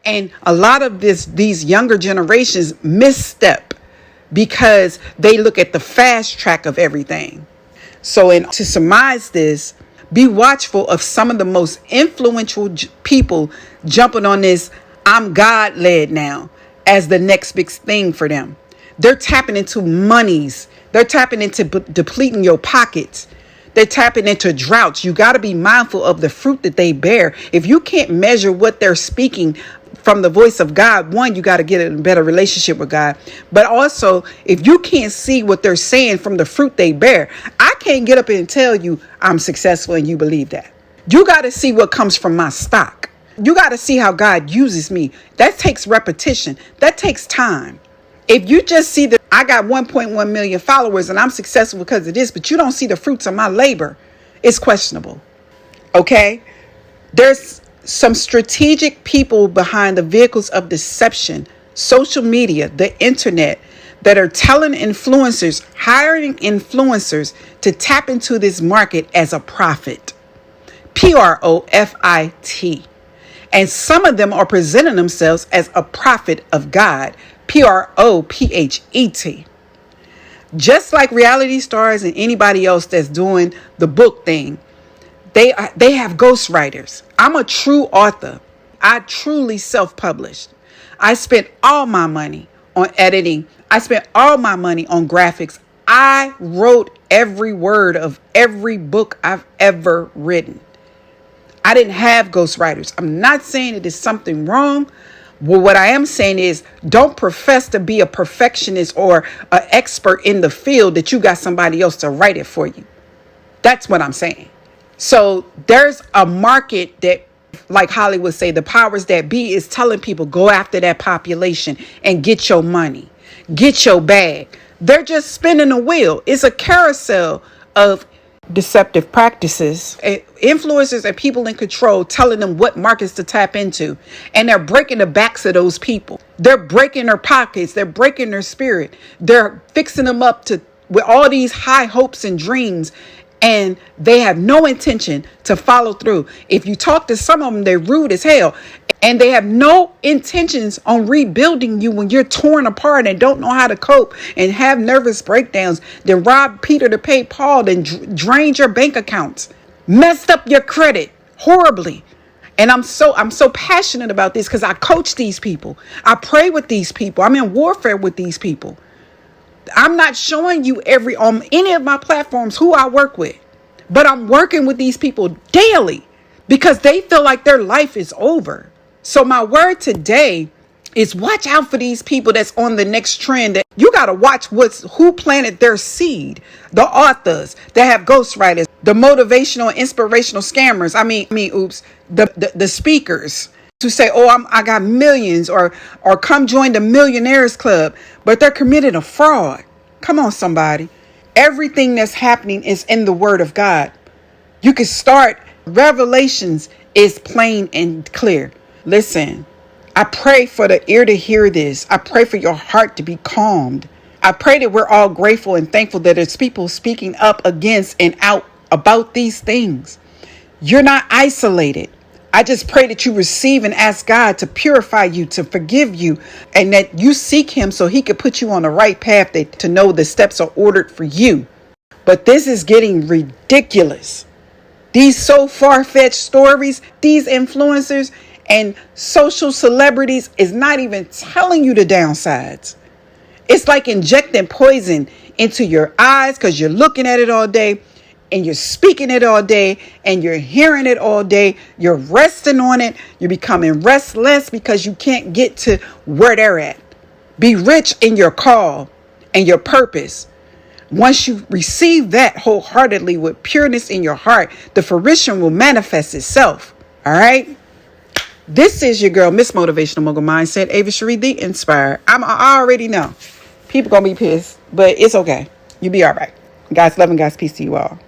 And a lot of these younger generations misstep because they look at the fast track of everything. So, to surmise this, be watchful of some of the most influential people jumping on this "I'm God led now" as the next big thing for them. They're tapping into monies. They're tapping into depleting your pockets. They're tapping into droughts. You got to be mindful of the fruit that they bear. If you can't measure what they're speaking from the voice of God, one, you got to get in a better relationship with God. But also, if you can't see what they're saying from the fruit they bear, I can't get up and tell you I'm successful and you believe that. You got to see what comes from my stock. You got to see how God uses me. That takes repetition. That takes time. If you just see that I got 1.1 million followers and I'm successful because of this, but you don't see the fruits of my labor, it's questionable. Okay? There's some strategic people behind the vehicles of deception, social media, the internet, that are telling influencers, hiring influencers to tap into this market as a profit. Profit. And some of them are presenting themselves as a prophet of God. Prophet. Just like reality stars and anybody else that's doing the book thing, they have ghostwriters. I'm a true author. I truly self-published. I spent all my money on editing. I spent all my money on graphics. I wrote every word of every book I've ever written. I didn't have ghostwriters. I'm not saying it is something wrong. Well, what I am saying is, don't profess to be a perfectionist or an expert in the field that you got somebody else to write it for you. That's what I'm saying. So there's a market that, like Hollywood say, the powers that be is telling people, go after that population and get your money, get your bag. They're just spinning a wheel. It's a carousel of deceptive practices, influencers and people in control telling them what markets to tap into. And they're breaking the backs of those people. They're breaking their pockets. They're breaking their spirit. They're fixing them up with all these high hopes and dreams. And they have no intention to follow through. If you talk to some of them, they're rude as hell. And they have no intentions on rebuilding you when you're torn apart and don't know how to cope and have nervous breakdowns. Then rob Peter to pay Paul, then drained your bank accounts, messed up your credit horribly. And I'm so passionate about this because I coach these people. I pray with these people. I'm in warfare with these people. I'm not showing you on any of my platforms who I work with, but I'm working with these people daily because they feel like their life is over. So my word today is watch out for these people that's on the next trend. That you got to watch who planted their seed. The authors that have ghostwriters, the motivational, inspirational scammers. The speakers to say, oh, I got millions, or come join the millionaires club, but they're committing a fraud. Come on, somebody. Everything that's happening is in the word of God. You can start. Revelations is plain and clear. Listen, I pray for the ear to hear this. I pray for your heart to be calmed. I pray that we're all grateful and thankful that there's people speaking up against and out about these things. You're not isolated. I just pray that you receive and ask God to purify you, to forgive you, and that you seek him so he could put you on the right path to know the steps are ordered for you. But this is getting ridiculous. These so far-fetched stories, these influencers and social celebrities is not even telling you the downsides. It's like injecting poison into your eyes because you're looking at it all day and you're speaking it all day and you're hearing it all day. You're resting on it. You're becoming restless because you can't get to where they're at. Be rich in your call and your purpose. Once you receive that wholeheartedly with pureness in your heart, the fruition will manifest itself. All right. This is your girl, Miss Motivational Mogul Mindset, Ava Cherie, the Inspired. I already know people gonna be pissed, but it's okay. You be all right. God's love and God's peace to you all.